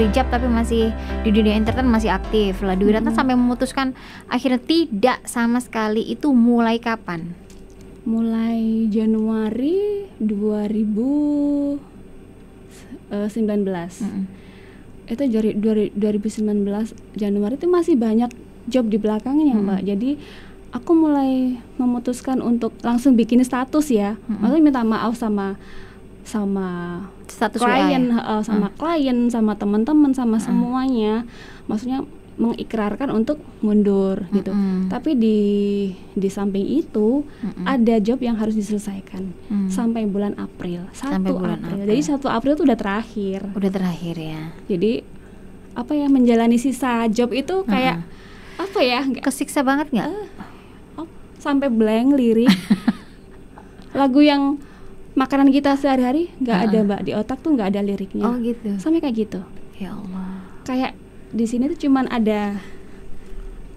berhijab tapi masih di dunia entertain masih aktif lah. Dwi Ratna sampai memutuskan akhirnya tidak sama sekali, itu mulai kapan? Mulai Januari 2019. Itu 2019 Januari itu masih banyak job di belakangnya, Mbak. Jadi aku mulai memutuskan untuk langsung bikin status ya. Maksudnya minta maaf sama Status klien, WA ya? sama klien, sama teman-teman, sama semuanya. Maksudnya mengikrarkan untuk mundur gitu. Tapi di samping itu ada job yang harus diselesaikan sampai bulan April. 1 April. Jadi 1 April itu udah terakhir. Udah terakhir ya. Jadi apa ya, menjalani sisa job itu kayak apa ya? Kesiksa banget nggak? Sampai blank lirik. Lagu yang makanan kita sehari-hari nggak ada, Mbak, di otak tuh nggak ada liriknya. Oh gitu. Sampai kayak gitu. Ya Allah. Kayak di sini tuh cuman ada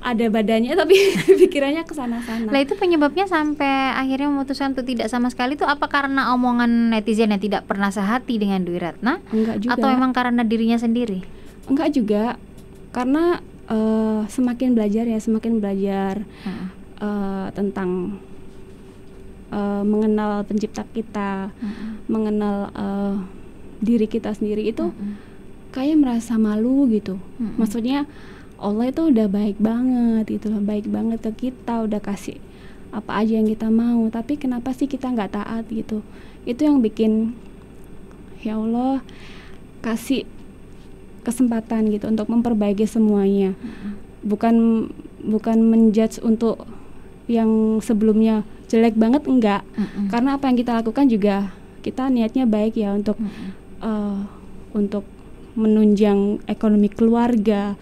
badannya tapi pikirannya kesana-sana. Lah itu penyebabnya sampai akhirnya memutuskan untuk tidak sama sekali itu apa karena omongan netizen yang tidak pernah sehati dengan Dwi Ratna? Enggak juga. Atau emang karena dirinya sendiri? Enggak juga. Karena semakin belajar tentang mengenal pencipta kita, mengenal diri kita sendiri itu kayak merasa malu gitu. Maksudnya Allah itu udah baik banget gitu loh, baik banget ke kita, udah kasih apa aja yang kita mau, tapi kenapa sih kita nggak taat gitu. Itu yang bikin ya Allah kasih kesempatan gitu untuk memperbaiki semuanya. Bukan menjudge untuk yang sebelumnya jelek banget, enggak. Karena apa yang kita lakukan juga kita niatnya baik ya untuk menunjang ekonomi keluarga.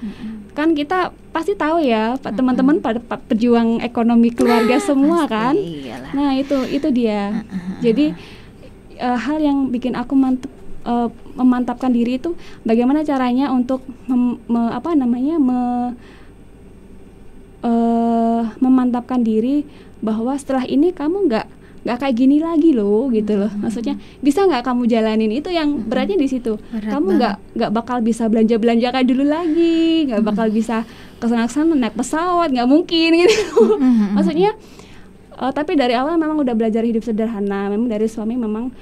Kan kita pasti tahu ya, teman-teman pada pejuang ekonomi keluarga semua kan. Iyalah. Nah, itu dia. Jadi hal yang bikin aku memantapkan diri itu bagaimana caranya untuk memantapkan diri bahwa setelah ini kamu nggak kayak gini lagi loh gitu loh. Maksudnya bisa nggak kamu jalanin, itu yang beratnya di situ. Kamu nggak bakal bisa belanja kayak dulu lagi, nggak bakal bisa kesana naik pesawat, nggak mungkin gitu. Maksudnya tapi dari awal memang udah belajar hidup sederhana. Memang dari suami memang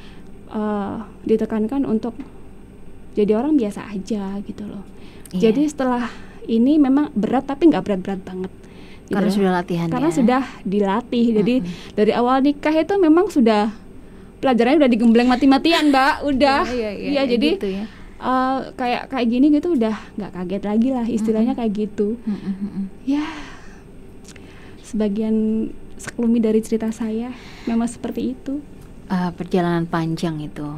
ditekankan untuk jadi orang biasa aja gitu loh. Jadi setelah ini memang berat tapi nggak berat-berat banget. Karena gitu. sudah latihan. Karena sudah dilatih. Jadi dari awal nikah itu memang sudah pelajarannya udah digembleng mati-matian, Mbak. Udah. Iya, jadi gitu ya. Kayak gini gitu udah nggak kaget lagi lah, istilahnya kayak gitu. Ya, sebagian sekelumit dari cerita saya memang seperti itu. Perjalanan panjang itu.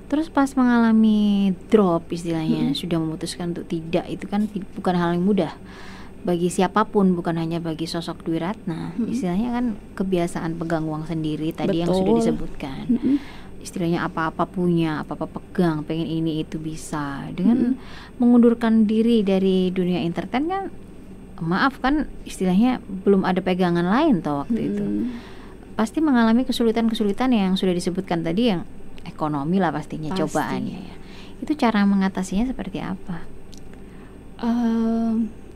Terus pas mengalami drop istilahnya, sudah memutuskan untuk tidak, itu kan bukan hal yang mudah bagi siapapun, bukan hanya bagi sosok Dwi Ratna. Istilahnya kan kebiasaan pegang uang sendiri tadi. Betul. Yang sudah disebutkan. Istilahnya apa-apa punya, apa-apa pegang, pengen ini itu bisa. Dengan mengundurkan diri dari dunia entertain kan, maaf kan istilahnya belum ada pegangan lain toh waktu itu. Pasti mengalami kesulitan-kesulitan yang sudah disebutkan tadi, yang ekonomi lah pastinya. Pasti. Cobaannya ya. Itu cara mengatasinya seperti apa?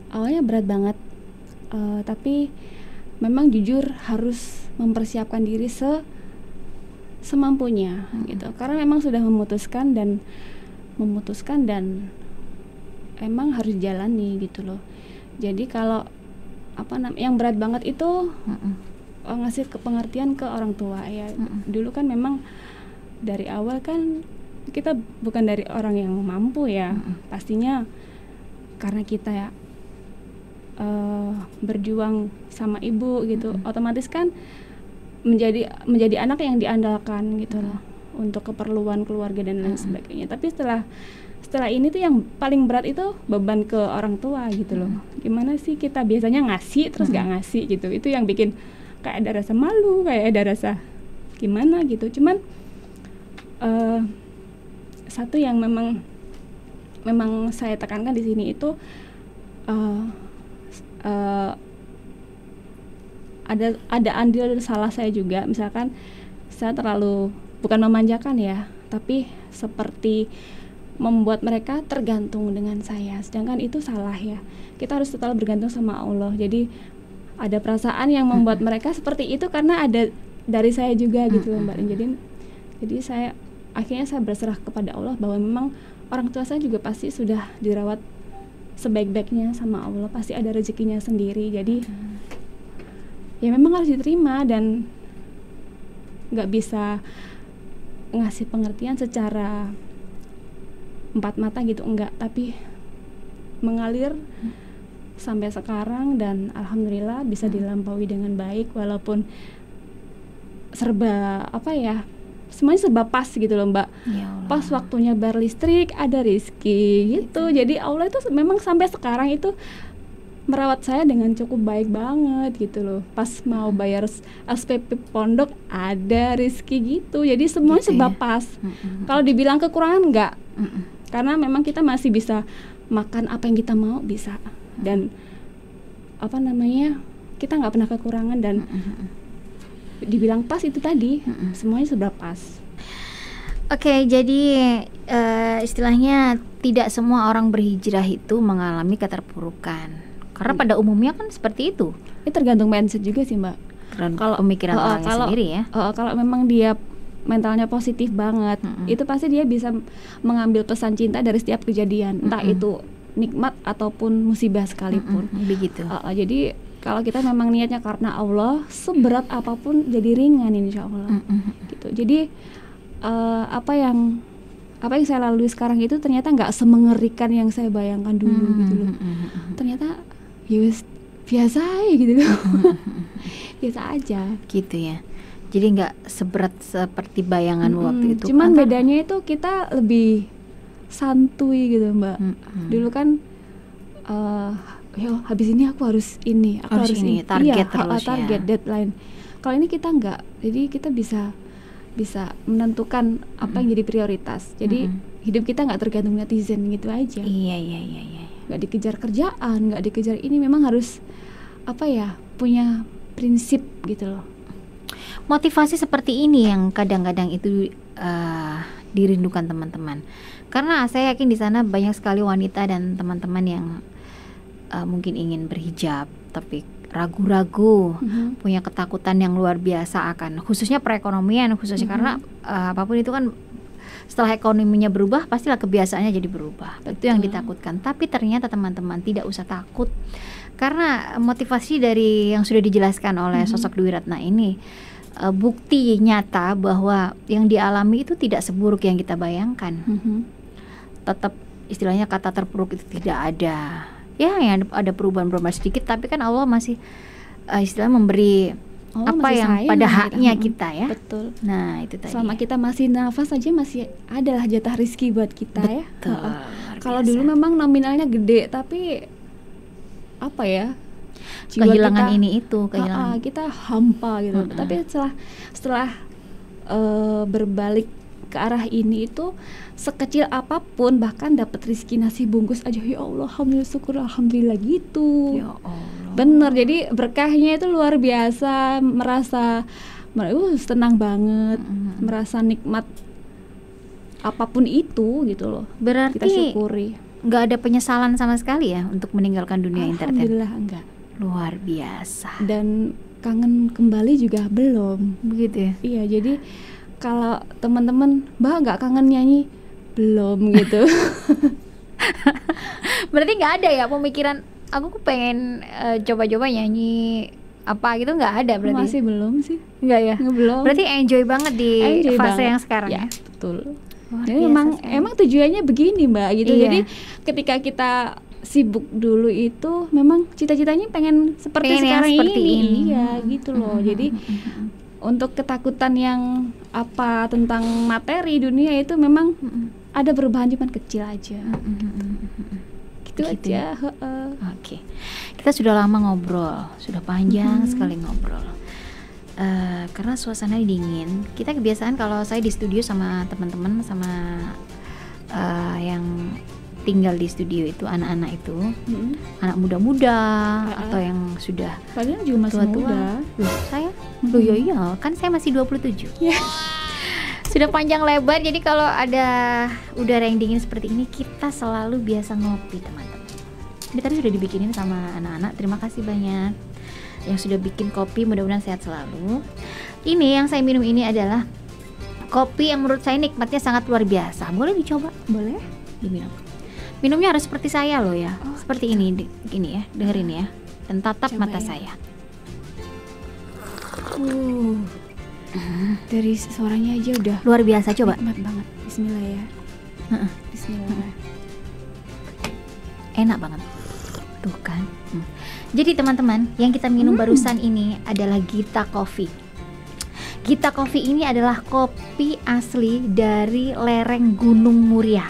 Awalnya berat banget, tapi memang jujur harus mempersiapkan diri semampunya gitu. Karena memang sudah memutuskan dan emang harus jalani gitu loh. Jadi kalau yang berat banget itu ngasih pengertian ke orang tua ya. Dulu kan memang dari awal kan kita bukan dari orang yang mampu ya. Pastinya karena kita ya berjuang sama ibu gitu, otomatis kan menjadi anak yang diandalkan gitu loh untuk keperluan keluarga dan lain sebagainya. Tapi setelah ini tuh yang paling berat itu beban ke orang tua gitu loh. Gimana sih kita biasanya ngasih terus gak ngasih gitu. Itu yang bikin kayak ada rasa malu, kayak ada rasa gimana gitu. Cuman satu yang memang saya tekankan di sini itu ada andil salah saya juga. Misalkan saya terlalu, bukan memanjakan ya, tapi seperti membuat mereka tergantung dengan saya, sedangkan itu salah ya. Kita harus total bergantung sama Allah. Jadi ada perasaan yang membuat mereka seperti itu karena ada dari saya juga gitu loh Mbak. Jadi saya akhirnya saya berserah kepada Allah bahwa memang orang tua saya juga pasti sudah dirawat sebaik-baiknya sama Allah, pasti ada rezekinya sendiri. Jadi ya memang harus diterima dan nggak bisa ngasih pengertian secara empat mata gitu, enggak, tapi mengalir sampai sekarang dan alhamdulillah bisa dilampaui dengan baik walaupun serba semuanya serba pas gitu loh Mbak. Ya Allah. Pas waktunya bayar listrik ada rezeki gitu. Jadi Allah itu memang sampai sekarang itu merawat saya dengan cukup baik banget gitu loh. Pas mau bayar SPP pondok ada rezeki gitu. Jadi semuanya serba pas. Kalau dibilang kekurangan enggak. Karena memang kita masih bisa makan apa yang kita mau, bisa. Dan kita nggak pernah kekurangan dan dibilang pas itu tadi, semuanya serba pas. Oke, jadi istilahnya tidak semua orang berhijrah itu mengalami keterpurukan. Karena pada umumnya kan seperti itu. Itu tergantung mindset juga sih Mbak. Kalau pemikiran orangnya sendiri ya. Kalau memang dia mentalnya positif banget, itu pasti dia bisa mengambil pesan cinta dari setiap kejadian, entah itu nikmat ataupun musibah sekalipun. Begitu. Jadi kalau kita memang niatnya karena Allah, seberat apapun jadi ringan insya Allah. Gitu. Jadi apa yang saya lalui sekarang itu ternyata nggak semengerikan yang saya bayangkan dulu gitu loh. Ternyata ya biasa aja gitu loh. Biasa aja. Gitu ya. Jadi nggak seberat seperti bayangan waktu itu. Cuman bedanya itu kita lebih santuy gitu Mbak. Dulu kan habis ini aku harus ini, harus ini, target terus target ya. Deadline. Kalau ini kita enggak, jadi kita bisa menentukan apa yang jadi prioritas. Jadi hidup kita nggak tergantung netizen gitu aja. Iya. Nggak dikejar kerjaan, nggak dikejar ini, memang harus punya prinsip gitu loh. Motivasi seperti ini yang kadang-kadang itu dirindukan teman-teman. Karena saya yakin di sana banyak sekali wanita dan teman-teman yang mungkin ingin berhijab tapi ragu-ragu, punya ketakutan yang luar biasa akan khususnya perekonomian, khususnya karena apapun itu kan setelah ekonominya berubah pastilah kebiasaannya jadi berubah. Betul. Itu yang ditakutkan. Tapi ternyata teman-teman tidak usah takut karena motivasi dari yang sudah dijelaskan oleh sosok Dwi Ratna ini bukti nyata bahwa yang dialami itu tidak seburuk yang kita bayangkan. Tetap istilahnya kata terpuruk itu tidak ada. Ya, yang ada perubahan-perubahan sedikit, tapi kan Allah masih istilah memberi apa yang pada haknya kita ya. Betul. Nah, itu tadi. Selama kita masih nafas aja masih adalah jatah rezeki buat kita. Betul, ya. Kalau dulu memang nominalnya gede, tapi kehilangan kita, ini itu, kehilangan. Kita hampa gitu. Tapi setelah berbalik ke arah ini itu sekecil apapun, bahkan dapat rezeki nasi bungkus aja, ya Allah, alhamdulillah, syukur, alhamdulillah gitu. Ya Allah. Bener, jadi berkahnya itu luar biasa, merasa tenang banget, merasa nikmat apapun itu gitu loh. Berarti kita syukuri. Nggak ada penyesalan sama sekali ya untuk meninggalkan dunia entertain? Alhamdulillah enggak. Luar biasa. Dan kangen kembali juga belum. Begitu ya? Iya, jadi kalau teman-teman, Mbak nggak kangen nyanyi? Belum gitu. Berarti nggak ada ya pemikiran aku pengen coba-coba nyanyi apa gitu, nggak ada berarti? Masih belum sih. Nggak ya? Belum. Berarti enjoy banget di fase yang sekarang ya? Betul. Jadi emang tujuannya begini Mbak gitu. Iya. Jadi ketika kita sibuk dulu itu memang cita-citanya pengen seperti sekarang ini. Iya gitu loh. Jadi untuk ketakutan yang tentang materi dunia itu memang ada perubahan, cuman kecil aja. Gitu aja. Oke. Kita sudah lama ngobrol, sudah panjang sekali ngobrol. Karena suasana dingin, kita kebiasaan kalau saya di studio sama teman-teman, sama yang tinggal di studio itu anak-anak itu, anak muda-muda atau yang sudah kalian juga masih tua-tua. muda. Loh, saya? Iya, kan saya masih 27. Sudah panjang lebar, jadi kalau ada udara yang dingin seperti ini, kita selalu biasa ngopi, teman-teman. Ini tadi sudah dibikinin sama anak-anak. Terima kasih banyak yang sudah bikin kopi, mudah-mudahan sehat selalu. Ini yang saya minum ini adalah kopi yang menurut saya nikmatnya sangat luar biasa. Boleh dicoba? Boleh diminum. Minumnya harus seperti saya loh ya. Seperti ini ya, dengerin ya. Dan tatap Coba mata ya. saya. Dari suaranya aja udah Luar biasa, coba. nikmat banget. Bismillah ya. Bismillah. Enak banget. Tuh kan. Jadi teman-teman, yang kita minum barusan ini adalah Gita Coffee. Gita Coffee ini adalah kopi asli dari lereng Gunung Muria.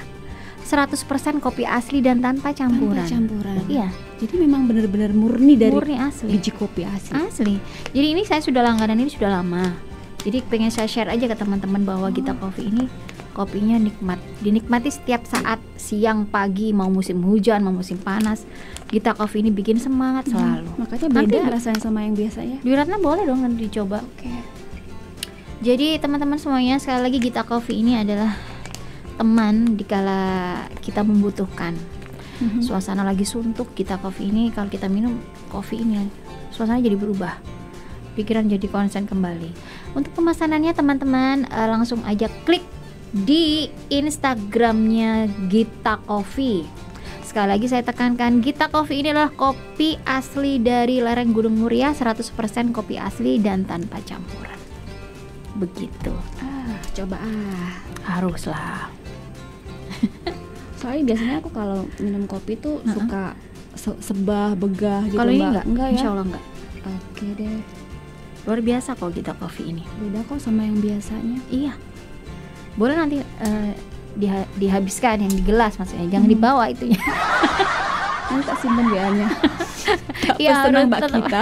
100% kopi asli dan tanpa campuran. Tanpa campuran. Iya, Jadi memang benar-benar murni dari murni asli. biji kopi asli. Asli. Jadi ini saya sudah langganan ini sudah lama. Jadi pengen saya share aja ke teman-teman bahwa Gita Coffee ini kopinya nikmat. Dinikmati setiap saat, siang, pagi, mau musim hujan, mau musim panas. Gita Coffee ini bikin semangat selalu. Makanya Nanti beda rasanya sama yang biasanya. Di Ratna boleh dong nanti dicoba. Oke. Jadi teman-teman semuanya, sekali lagi Gita Coffee ini adalah teman dikala kita membutuhkan. Suasana lagi suntuk, Gita Coffee ini kalau kita minum kopi ini, suasana jadi berubah, pikiran jadi konsen kembali. Untuk pemesanannya teman-teman langsung aja klik di Instagramnya Gita Coffee. Sekali lagi saya tekankan, Gita Coffee ini adalah kopi asli dari lereng Gunung Muria, 100% kopi asli dan tanpa campuran. Begitu. Coba Haruslah. Soalnya biasanya aku kalau minum kopi tuh suka sebah, begah gitu. Kalau ini Mbak. enggak ya? Insya Allah enggak. Oke deh. Luar biasa kok Gita Coffee ini. Beda kok sama yang biasanya. Iya. Boleh nanti dihabiskan yang di gelas maksudnya, jangan dibawa itunya. Nanti tak simpen WA-nya. Iya, Pesanan Mbak tetap. kita.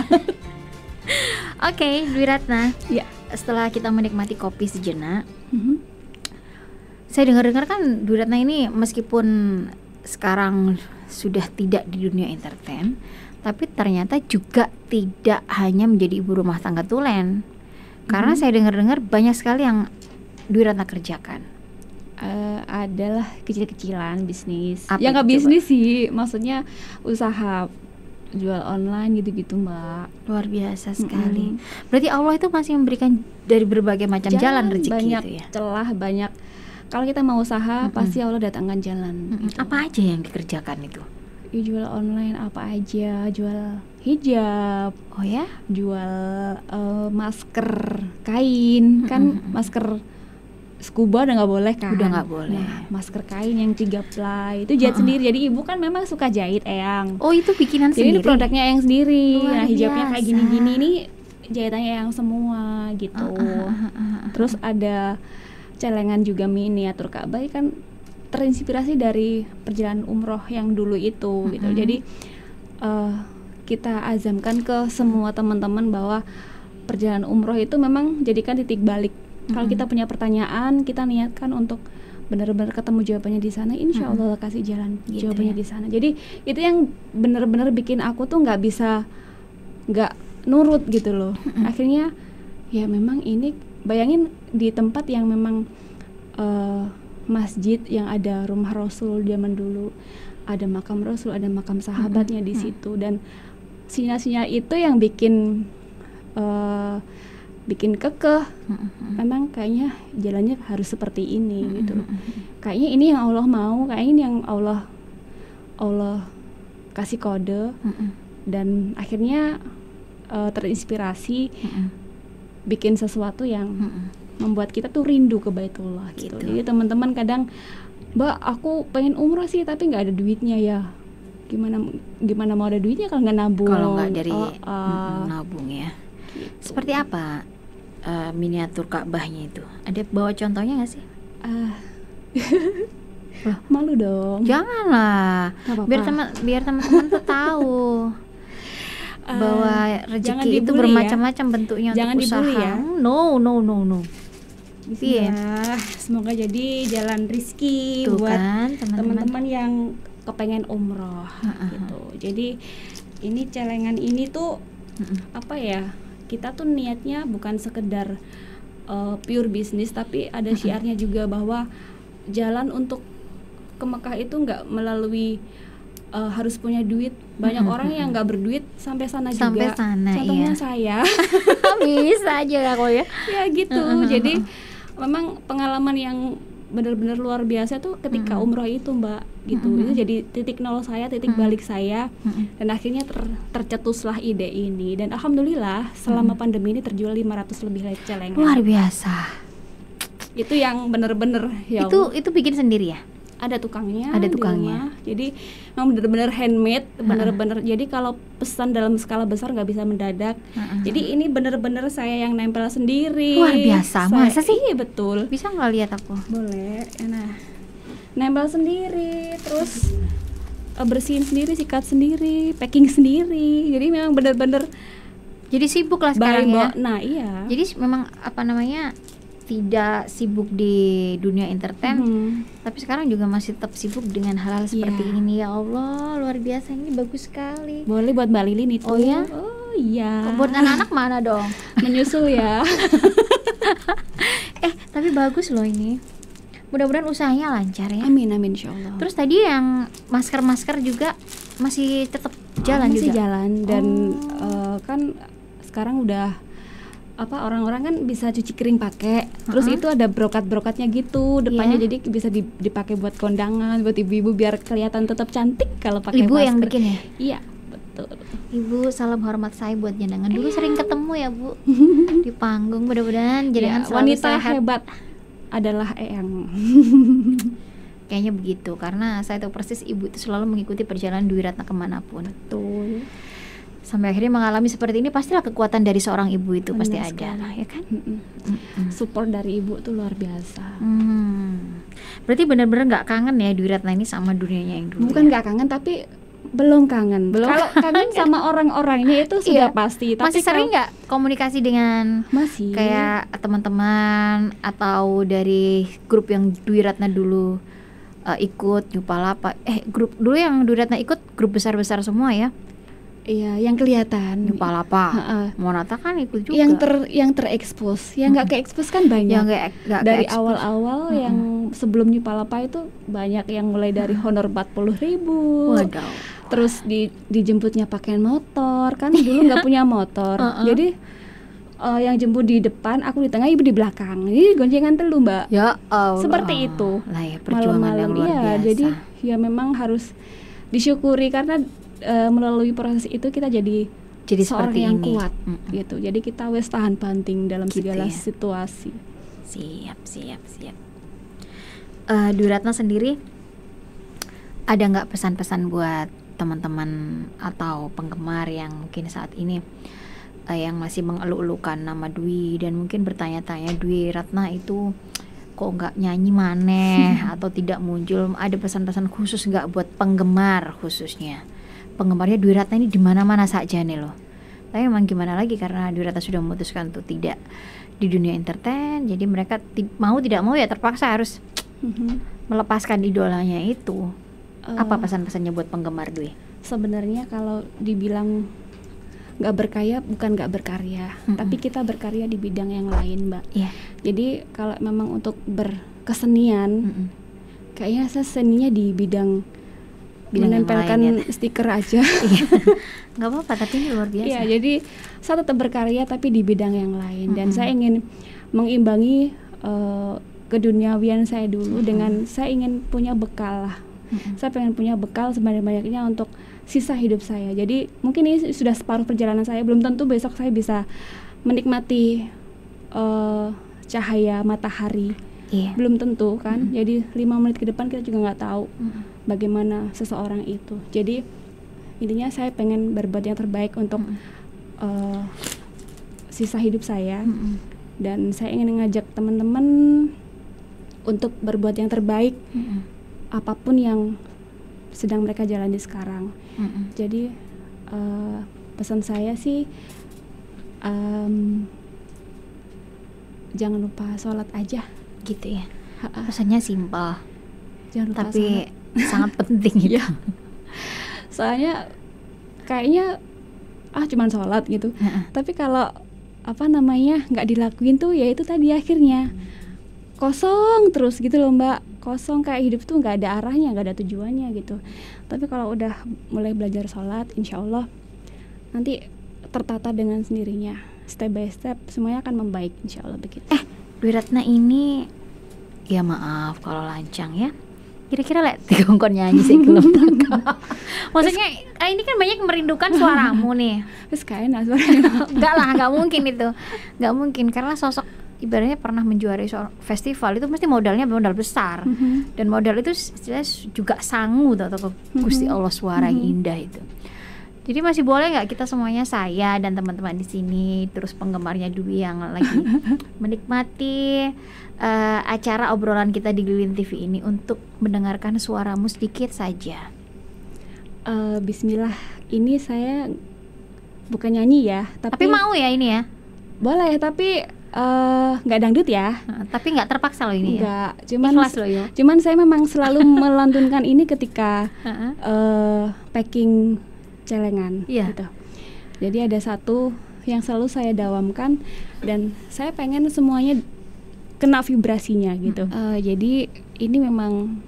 Oke, Dwi Ratna. Iya. Setelah kita menikmati kopi sejenak, saya dengar-dengar kan Dwi Ratna ini meskipun sekarang sudah tidak di dunia entertain, tapi ternyata juga tidak hanya menjadi ibu rumah tangga tulen. Karena saya dengar-dengar banyak sekali yang Dwi Ratna kerjakan. Adalah kecil-kecilan bisnis. Apa Ya nggak itu, bisnis sih, maksudnya usaha jual online gitu-gitu Mbak. Luar biasa sekali. Berarti Allah itu masih memberikan dari berbagai macam jalan rezeki banyak itu ya. celah, banyak. Kalau kita mau usaha pasti Allah datangkan jalan. Gitu. Apa aja yang dikerjakan itu? Ya, jual online apa aja, jual hijab, Oh ya? jual masker kain, kan masker scuba udah nggak boleh kan? Udah nggak boleh. Nah, masker kain yang 3 ply itu jahit sendiri. Jadi ibu kan memang suka jahit Eyang. Oh, itu bikinan Jadi ini sendiri. produknya Eyang sendiri. Luar Nah, hijabnya kayak biasa. gini-gini nih jahitannya Eyang semua gitu. Terus ada celengan juga miniatur Ka'bah kan terinspirasi dari perjalanan umroh yang dulu itu gitu. Jadi kita azamkan ke semua teman-teman bahwa perjalanan umroh itu memang jadikan titik balik. Kalau kita punya pertanyaan, kita niatkan untuk benar-benar ketemu jawabannya di sana. Insya Allah kasih jalan Gitu jawabannya ya. di sana. Jadi itu yang benar-benar bikin aku tuh nggak bisa nggak nurut gitu loh. Akhirnya ya memang ini bayangin di tempat yang memang masjid yang ada rumah Rasul zaman dulu, ada makam Rasul, ada makam sahabatnya di situ, dan sinyal-sinyal itu yang bikin kekeh. Memang kayaknya jalannya harus seperti ini gitu. Kayaknya ini yang Allah mau, kayaknya ini yang Allah kasih kode. Dan akhirnya terinspirasi bikin sesuatu yang membuat kita tuh rindu ke Baitullah gitu. Jadi teman-teman kadang, Mbak aku pengen umroh sih tapi nggak ada duitnya ya. Gimana mau ada duitnya kalau nggak nabung? Kalau nggak dari nabung ya. Seperti apa miniatur Ka'bahnya itu? Ada bawa contohnya nggak sih? Malu dong. Janganlah. Nggak apa-apa. Biar teman-teman tuh tahu bahwa jangan rezeki itu dibully bermacam-macam bentuknya Jangan untuk usaha. dibully ya. No. Bismillah. Semoga jadi jalan rizki Tuh buat kan teman-teman. teman-teman yang kepengen umroh gitu. Jadi ini celengan ini tuh apa ya? Kita tuh niatnya bukan sekedar pure bisnis, tapi ada syiarnya juga bahwa jalan untuk ke Mekah itu nggak melalui harus punya duit. Banyak orang yang nggak berduit sampai sana juga. Contohnya saya. Bisa aja aku ya. Ya gitu. Jadi memang pengalaman yang benar-benar luar biasa tuh ketika umroh itu, Mbak, gitu. Itu jadi titik nol saya, titik balik saya. Dan akhirnya tercetuslah ide ini. Dan alhamdulillah selama pandemi ini terjual 500 lebih celengan. Luar biasa. Itu yang benar-benar ya. Itu bikin sendiri ya? Ada tukangnya. Ada tukangnya. Jadi memang benar-benar handmade, benar-benar. Jadi kalau pesan dalam skala besar nggak bisa mendadak. Jadi ini benar-benar saya yang nempel sendiri. Luar biasa. Masa sih? Iya betul. Bisa nggak lihat aku? Boleh. Nah, nempel sendiri, terus bersihin sendiri, sikat sendiri, packing sendiri. Jadi memang benar-benar. Jadi sibuk lah sekarang ya. Nah iya. Jadi memang tidak sibuk di dunia entertain, tapi sekarang juga masih tetap sibuk dengan hal-hal seperti ini. Ya Allah, luar biasa, ini bagus sekali. Boleh buat Mbak Lilin itu. Oh ya? Oh iya. Buat anak-anak mana dong? Menyusul ya. Tapi bagus loh ini. Mudah-mudahan usahanya lancar ya. Amin insyaallah. Terus tadi yang masker juga masih tetap jalan masih juga? Jalan dan kan sekarang udah orang-orang kan bisa cuci kering pakai. Terus itu ada brokat-brokatnya gitu depannya, jadi bisa dipakai buat kondangan, buat ibu-ibu biar kelihatan tetap cantik kalau pakai Ibu masker. yang bikin ya? Iya, betul. Ibu, salam hormat saya buat jenengan. Dulu sering ketemu ya, Bu. Di panggung, mudah-mudahan jenengan selalu wanita sehat. hebat adalah Eyang. Kayaknya begitu, karena saya tahu persis ibu itu selalu mengikuti perjalanan Dwi Ratna kemanapun. Betul. Sampai akhirnya mengalami seperti ini, pastilah kekuatan dari seorang ibu itu pasti Benar ada, sekali. ya kan? Support dari ibu tuh luar biasa. Berarti benar-benar nggak kangen ya Dwi Ratna ini sama dunianya yang dulu? Bukan nggak kangen, tapi belum kangen. Kalau kangen sama orang-orangnya itu sudah pasti. Tapi masih sering nggak komunikasi dengan masih kayak teman-teman atau dari grup yang Dwi Ratna dulu ikut Nyupalapa? Grup dulu yang Dwi Ratna ikut grup besar-besar semua ya? Iya, yang kelihatan. Nyupalapa, Monata kan ikut juga. Yang terekspos, yang nggak keekspos kan banyak. Yang nggak dari awal-awal yang sebelum Nyupalapa itu banyak yang mulai dari honor 40.000. Waduh. Terus dijemputnya pakai motor, kan dulu nggak punya motor. Jadi yang jemput di depan, aku di tengah, ibu di belakang. Jadi goncengan telu, Mbak. Ya Allah. Seperti itu. Lah ya, perjuangan yang luar biasa. Jadi ya memang harus disyukuri karena melalui proses itu kita jadi seorang yang kuat gitu. Jadi kita wes tahan banting dalam gitu segala situasi. Siap. Dwi Ratna sendiri ada nggak pesan-pesan buat teman-teman atau penggemar yang mungkin saat ini yang masih mengeluh-elukan nama Dwi dan mungkin bertanya-tanya Dwi Ratna itu kok nggak nyanyi maneh atau tidak muncul? Ada pesan-pesan khusus nggak buat penggemar khususnya? Penggemarnya Dwi Ratna ini di mana-mana saja nih loh. Tapi memang gimana lagi, karena Dwi Ratna sudah memutuskan untuk tidak di dunia entertain, jadi mereka mau tidak mau ya terpaksa harus melepaskan idolanya itu. Apa pesan-pesannya buat penggemar Dwi? Sebenarnya kalau dibilang nggak berkarya, bukan nggak berkarya, tapi kita berkarya di bidang yang lain, Mbak. Jadi kalau memang untuk berkesenian, kayaknya saya seninya di bidang menempelkan stiker aja. Nggak apa-apa, tapi ini luar biasa. Iya, jadi saya tetap berkarya tapi di bidang yang lain. Dan saya ingin mengimbangi keduniawian saya dulu dengan saya ingin punya bekal lah. Saya pengen punya bekal sebanyak-banyaknya untuk sisa hidup saya. Jadi mungkin ini sudah separuh perjalanan saya. Belum tentu besok saya bisa menikmati cahaya matahari. Belum tentu kan. Jadi 5 menit ke depan kita juga nggak tahu bagaimana seseorang itu. Jadi intinya saya pengen berbuat yang terbaik untuk sisa hidup saya. Dan saya ingin mengajak teman-teman untuk berbuat yang terbaik apapun yang sedang mereka jalani sekarang. Jadi pesan saya sih jangan lupa sholat aja gitu ya. Pesannya simpel, jangan lupa tapi sangat penting gitu. Soalnya kayaknya cuman sholat gitu. Tapi kalau nggak dilakuin tuh, ya itu tadi akhirnya kosong terus gitu loh Mbak, kosong, kayak hidup tuh nggak ada arahnya, nggak ada tujuannya gitu. Tapi kalau udah mulai belajar sholat, insya Allah nanti tertata dengan sendirinya, step by step semuanya akan membaik, insya Allah begitu. Dwi Ratna ini, ya maaf kalau lancang ya, kira-kira lek dikongkon nyanyi sih gelem. Maksudnya ini kan banyak merindukan suaramu nih. Terus kayaknya suaranya Enggak lah, enggak mungkin itu. Enggak mungkin karena sosok ibaratnya pernah menjuarai festival itu mesti modalnya modal besar. Dan modal itu juga sangu atau Gusti Allah, suara yang indah itu. Jadi masih boleh nggak kita semuanya, saya dan teman-teman di sini, terus penggemarnya Dwi yang lagi menikmati acara obrolan kita di Lilin TV ini untuk mendengarkan suaramu sedikit saja. Bismillah, ini saya bukan nyanyi ya, tapi mau ya ini ya? Boleh, tapi nggak dangdut ya. Tapi nggak terpaksa loh ini. Nggak, ya? Cuman saya memang selalu melantunkan ini ketika packing celengan gitu. Jadi ada satu yang selalu saya dawamkan dan saya pengen semuanya kena vibrasinya gitu. Jadi ini memang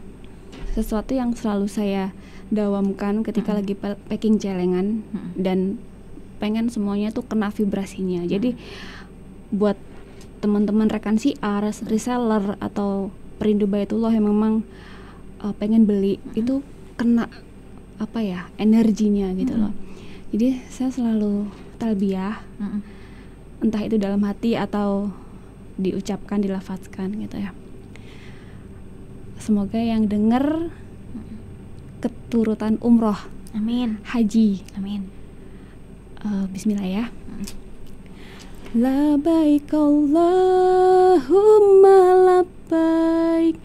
sesuatu yang selalu saya dawamkan ketika lagi packing celengan dan pengen semuanya tuh kena vibrasinya. Jadi buat teman-teman rekan siar, reseller atau perindu Baitullah yang memang pengen beli itu kena energinya gitu loh. Jadi saya selalu talbiyah, entah itu dalam hati atau diucapkan, dilafazkan gitu ya. Semoga yang dengar keturutan umroh, amin, haji, amin. Bismillah ya. Labbaik Allahumma labbaik,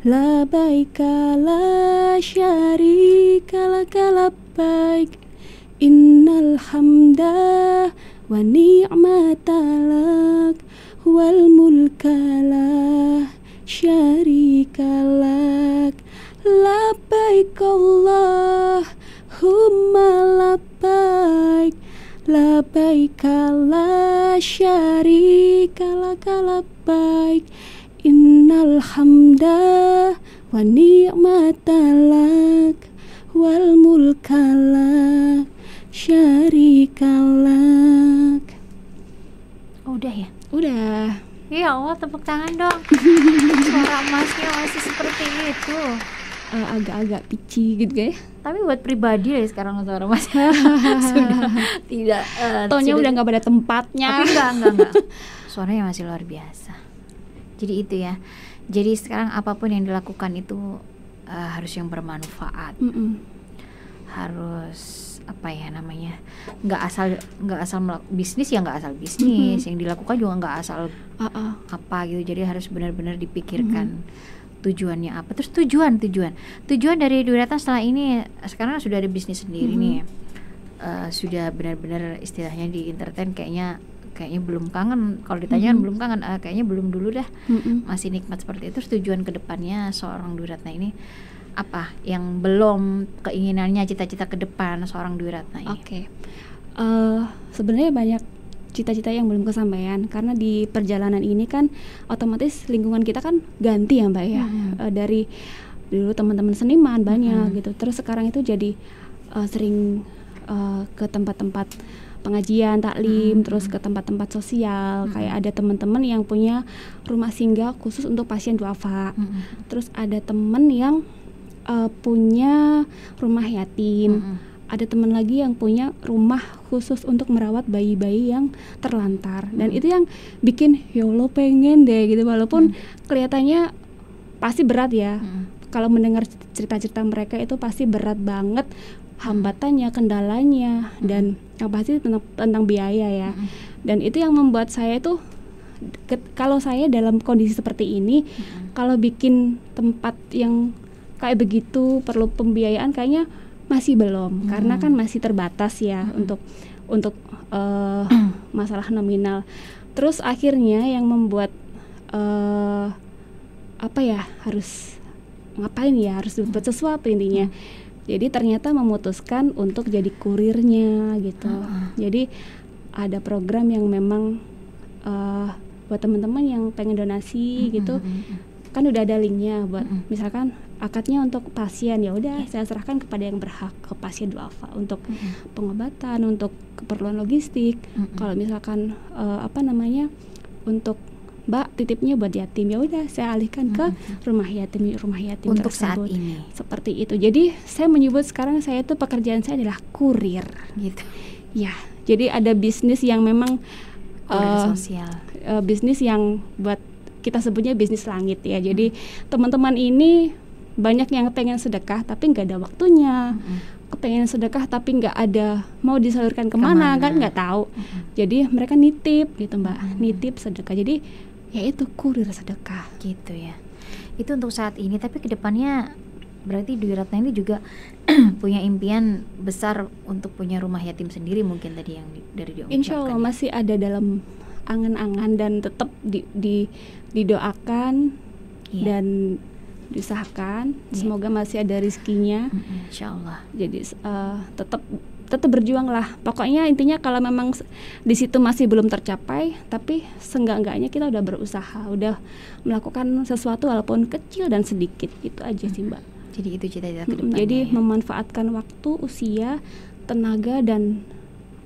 labbaik la syarika laka labbaik, innal hamda wa ni'mata lak wal mulka la syarika lak, labbaik Allahumma labbaik, labbaik la syarika laka labbaik, innal hamda wa ni'mata lak wal mulka la syarika lak. Udah ya? Udah. Ya Allah, tepuk tangan dong. Suara emasnya masih seperti itu. Agak-agak pitchy gitu kayak. Tapi buat pribadi ya sekarang suara emasnya sudah tidak. Tonnya udah nggak pada tempatnya. Tapi enggak. Suaranya masih luar biasa. Jadi itu ya. Jadi sekarang apapun yang dilakukan itu harus yang bermanfaat. Harus nggak asal bisnis ya, nggak asal bisnis. Yang dilakukan juga nggak asal apa gitu. Jadi harus benar-benar dipikirkan tujuannya apa. Terus tujuan dari Dwi Ratna setelah ini, sekarang sudah ada bisnis sendiri nih. Sudah benar-benar istilahnya di entertain, kayaknya belum kangen. Kalau ditanya belum kangen, kayaknya belum dulu dah. Masih nikmat seperti itu. Terus tujuan kedepannya seorang Dwi Ratna ini apa yang belum, keinginannya, cita-cita ke depan seorang Dwi Ratna ini? Oke. Sebenarnya banyak cita-cita yang belum kesampaian karena di perjalanan ini kan otomatis lingkungan kita kan ganti ya Mbak ya. Dari dulu teman-teman seniman banyak gitu. Terus sekarang itu jadi sering ke tempat-tempat pengajian, taklim, terus ke tempat-tempat sosial. Kayak ada teman-teman yang punya rumah singgah khusus untuk pasien duafa. Terus ada teman yang punya rumah yatim. Ada teman lagi yang punya rumah khusus untuk merawat bayi-bayi yang terlantar. Dan itu yang bikin ya Allah pengen deh gitu, walaupun kelihatannya pasti berat ya. Kalau mendengar cerita-cerita mereka itu pasti berat banget, hambatannya, kendalanya, dan yang pasti tentang biaya ya. Dan itu yang membuat saya tuh kalau saya dalam kondisi seperti ini, kalau bikin tempat yang kayak begitu perlu pembiayaan kayaknya masih belum, karena kan masih terbatas ya untuk masalah nominal. Terus akhirnya yang membuat harus ngapain ya, harus buat sesuatu intinya. Jadi ternyata memutuskan untuk jadi kurirnya gitu. Jadi ada program yang memang buat teman-teman yang pengen donasi gitu, kan udah ada linknya buat misalkan akadnya untuk pasien, ya udah saya serahkan kepada yang berhak, ke pasien duafa untuk pengobatan, untuk keperluan logistik. Kalau misalkan untuk Mbak titipnya buat yatim, ya udah saya alihkan ke rumah yatim untuk tersebut. saat ini Seperti itu. Jadi saya menyebut sekarang saya tuh pekerjaan saya adalah kurir gitu ya. Jadi ada bisnis yang memang kurir sosial, bisnis yang buat kita sebutnya bisnis langit ya. Jadi teman-teman ini banyak yang pengen sedekah tapi nggak ada waktunya, kepengen sedekah tapi nggak ada mau disalurkan kemana kan nggak tahu. Jadi mereka nitip gitu Mbak, nitip sedekah. Jadi ya itu kurir sedekah gitu ya. Itu untuk saat ini, tapi kedepannya berarti Dwi Ratna ini juga punya impian besar untuk punya rumah yatim sendiri mungkin tadi yang dari diucapkan. Insya Allah masih ada dalam angan-angan dan tetap didoakan dan diusahakan. Semoga masih ada rezekinya. Insya Allah. Jadi tetap berjuang lah. Pokoknya intinya kalau memang di situ masih belum tercapai, tapi seenggak-enggaknya kita udah berusaha, udah melakukan sesuatu walaupun kecil dan sedikit. Itu aja sih Mbak. Jadi itu cita-cita kedepannya. Jadi memanfaatkan waktu, usia, tenaga dan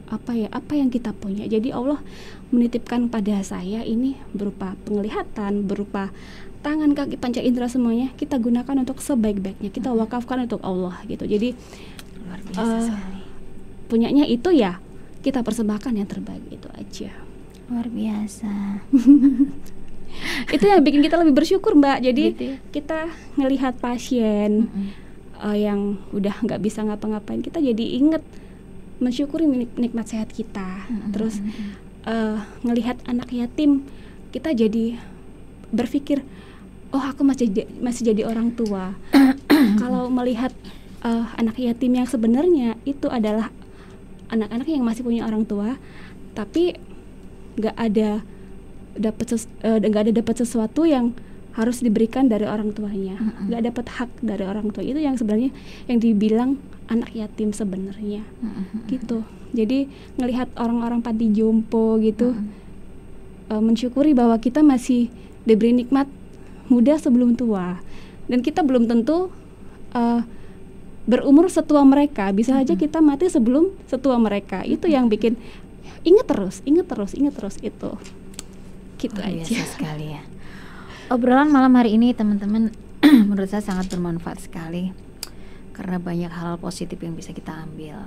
apa yang kita punya. Jadi Allah menitipkan pada saya ini berupa penglihatan, berupa tangan, kaki, panca indera, semuanya kita gunakan untuk sebaik-baiknya. Kita wakafkan untuk Allah gitu. Jadi luar biasa sekali. Punyanya itu ya kita persembahkan yang terbaik, itu aja. Luar biasa. Itu yang bikin kita lebih bersyukur Mbak. Jadi gitu ya? Kita ngelihat pasien yang udah nggak bisa ngapa-ngapain, kita jadi inget mensyukuri nikmat sehat kita. Terus ngelihat anak yatim, kita jadi berpikir, oh aku masih jadi orang tua. Kalau melihat anak yatim yang sebenarnya itu adalah anak-anak yang masih punya orang tua, tapi nggak ada dapat sesuatu yang harus diberikan dari orang tuanya, nggak dapat hak dari orang tua. Itu yang sebenarnya yang dibilang anak yatim sebenarnya, gitu. Jadi ngelihat orang-orang panti jompo gitu, mensyukuri bahwa kita masih diberi nikmat muda sebelum tua, dan kita belum tentu berumur setua mereka. Bisa aja kita mati sebelum setua mereka. Itu yang bikin ingat terus itu. Gitu aja. Biasa sekali ya. Obrolan malam hari ini teman-teman menurut saya sangat bermanfaat sekali karena banyak hal positif yang bisa kita ambil.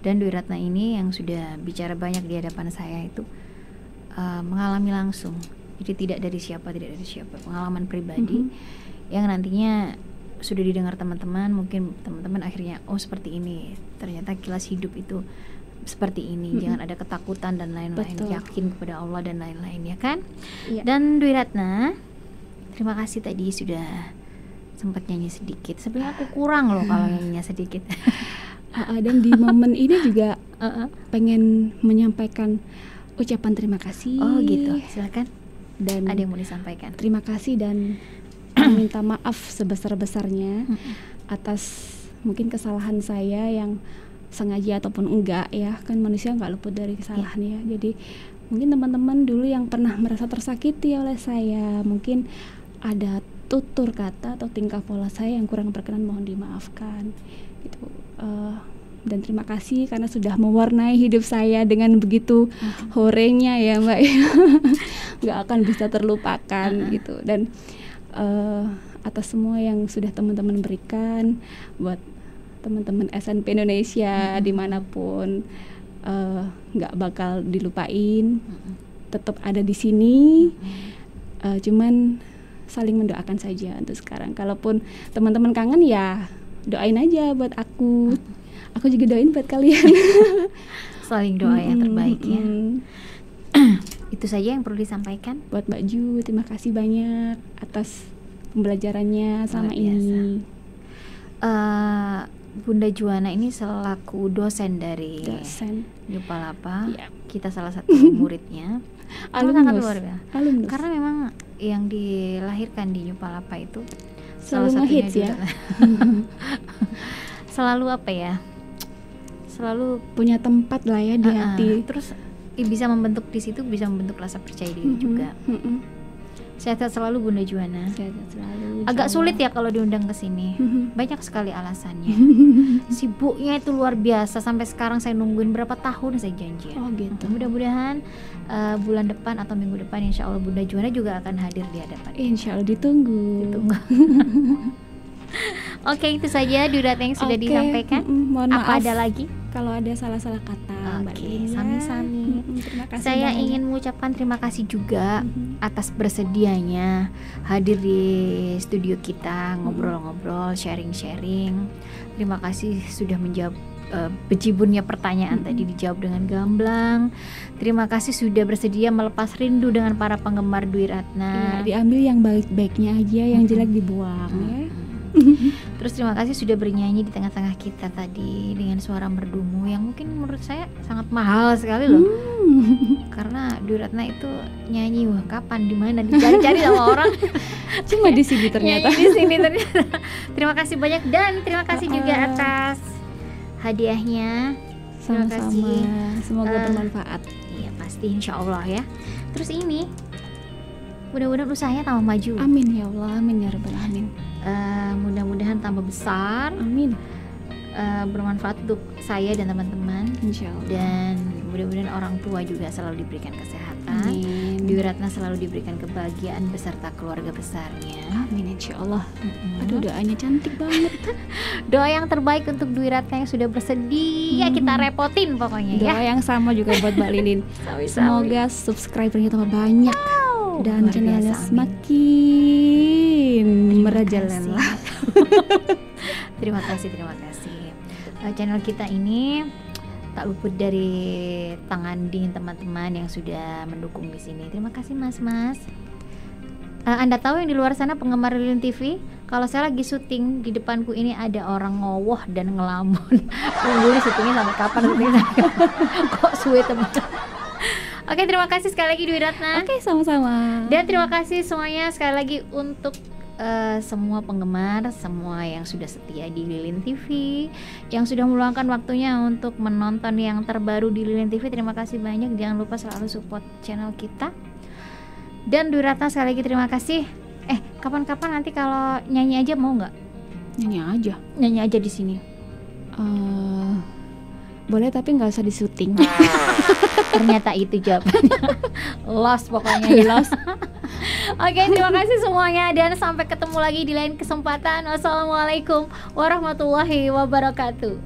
Dan Dwi Ratna ini yang sudah bicara banyak di hadapan saya itu mengalami langsung. Jadi tidak dari siapa, pengalaman pribadi yang nantinya sudah didengar teman-teman, mungkin teman-teman akhirnya oh seperti ini. Ternyata kilas hidup itu seperti ini. Jangan ada ketakutan dan lain-lain. Betul. Yakin kepada Allah dan lain-lain, ya kan? Iya. Dan Dwi Ratna, terima kasih tadi sudah sempat nyanyi sedikit. Sebenarnya aku kurang loh kalau nyanyinya sedikit. Dan di momen ini juga pengen menyampaikan ucapan terima kasih. Oh gitu, silakan. Dan ada yang mau disampaikan? Terima kasih dan minta maaf sebesar-besarnya atas mungkin kesalahan saya yang sengaja ataupun enggak ya, kan manusia nggak luput dari kesalahan ya. Jadi mungkin teman-teman dulu yang pernah merasa tersakiti oleh saya, mungkin ada tutur kata atau tingkah pola saya yang kurang berkenan, mohon dimaafkan gitu. Dan terima kasih karena sudah mewarnai hidup saya dengan begitu horenya ya Mbak. Nggak akan bisa terlupakan gitu. Dan atas semua yang sudah teman-teman berikan buat teman-teman SNP Indonesia dimanapun, nggak bakal dilupain, tetap ada di sini. Cuman saling mendoakan saja untuk sekarang. Kalaupun teman-teman kangen ya doain aja buat aku juga doain buat kalian. Saling doa yang terbaik ya. Itu saja yang perlu disampaikan buat Mbak Ju. Terima kasih banyak atas pembelajarannya sama ini. Bunda Juwana ini selaku dosen dari Nyupalapa, kita salah satu muridnya. Sangat luar biasa. Karena memang yang dilahirkan di Nyupalapa itu selalu ngehits ya. Selalu apa ya? Selalu punya tempat lah ya di hati. Terus bisa membentuk di situ, bisa membentuk rasa percaya diri juga. Sehat selalu Bunda Juwana. Sehat selalu. Agak sulit ya kalau diundang ke sini. Banyak sekali alasannya. Sibuknya itu luar biasa, sampai sekarang saya nungguin berapa tahun saya janji. Oh gitu. Mudah-mudahan bulan depan atau minggu depan insya Allah Bunda Juwana juga akan hadir di hadapan. Insya Allah ditunggu. Oke, itu saja Durat yang sudah disampaikan. Mohon Apa maaf ada lagi? kalau ada salah-salah kata, Mbak Lin, ya. Sami-sami. Terima kasih Saya banyak. ingin mengucapkan terima kasih juga atas bersedianya hadir di studio kita, ngobrol-ngobrol, sharing-sharing. Terima kasih sudah menjawab bejibunnya pertanyaan tadi, dijawab dengan gamblang. Terima kasih sudah bersedia melepas rindu dengan para penggemar Dwi Ratna. Ya, diambil yang baik-baiknya aja, yang jelek dibuang ya. Terus terima kasih sudah bernyanyi di tengah-tengah kita tadi dengan suara merdumu yang mungkin menurut saya sangat mahal sekali loh. Karena Dwi Ratna itu nyanyi, wah kapan, di mana, dicari-cari sama orang. Cuma di sini ternyata. Nyanyi di sini ternyata. Terima kasih banyak dan terima kasih juga atas hadiahnya. Terima Sama-sama. kasih. Semoga bermanfaat. Iya pasti insya Allah ya. Terus ini mudah-mudahan usahanya tambah maju. Amin ya Allah, amin ya rabbal alamin. Mudah-mudahan tambah besar, Amin. bermanfaat untuk saya dan teman-teman, Insya Allah. dan mudah-mudahan orang tua juga selalu diberikan kesehatan. Amin. Dwi Ratna selalu diberikan kebahagiaan beserta keluarga besarnya. Amin insya Allah. Aduh, doanya cantik banget. Doa yang terbaik untuk Dwi Ratna yang sudah bersedia kita repotin pokoknya ya. Doa yang sama juga buat Mbak Lilin. Semoga subscribernya tambah banyak dan luar channelnya biasa, amin. semakin merajalela. Terima kasih. Channel kita ini tak luput dari tangan dingin teman-teman yang sudah mendukung di sini. Terima kasih Mas. Anda tahu yang di luar sana penggemar Lilin TV, kalau saya lagi syuting di depanku ini ada orang ngowoh dan ngelamun. Tunggu nih syutingnya sampai kapan? Kok suwe teman. Oke, terima kasih sekali lagi Dwi Ratna. Oke, sama-sama. Dan terima kasih semuanya sekali lagi untuk semua penggemar, semua yang sudah setia di Lilin TV, yang sudah meluangkan waktunya untuk menonton yang terbaru di Lilin TV. Terima kasih banyak. Jangan lupa selalu support channel kita. Dan Dwi Ratna sekali lagi terima kasih. Kapan-kapan nanti kalau nyanyi aja mau nggak? Nyanyi aja di sini. Boleh, tapi nggak usah di syuting. Ternyata itu jawabannya. Lost pokoknya ya. Lost. Oke, terima kasih semuanya dan sampai ketemu lagi di lain kesempatan. Wassalamualaikum warahmatullahi wabarakatuh.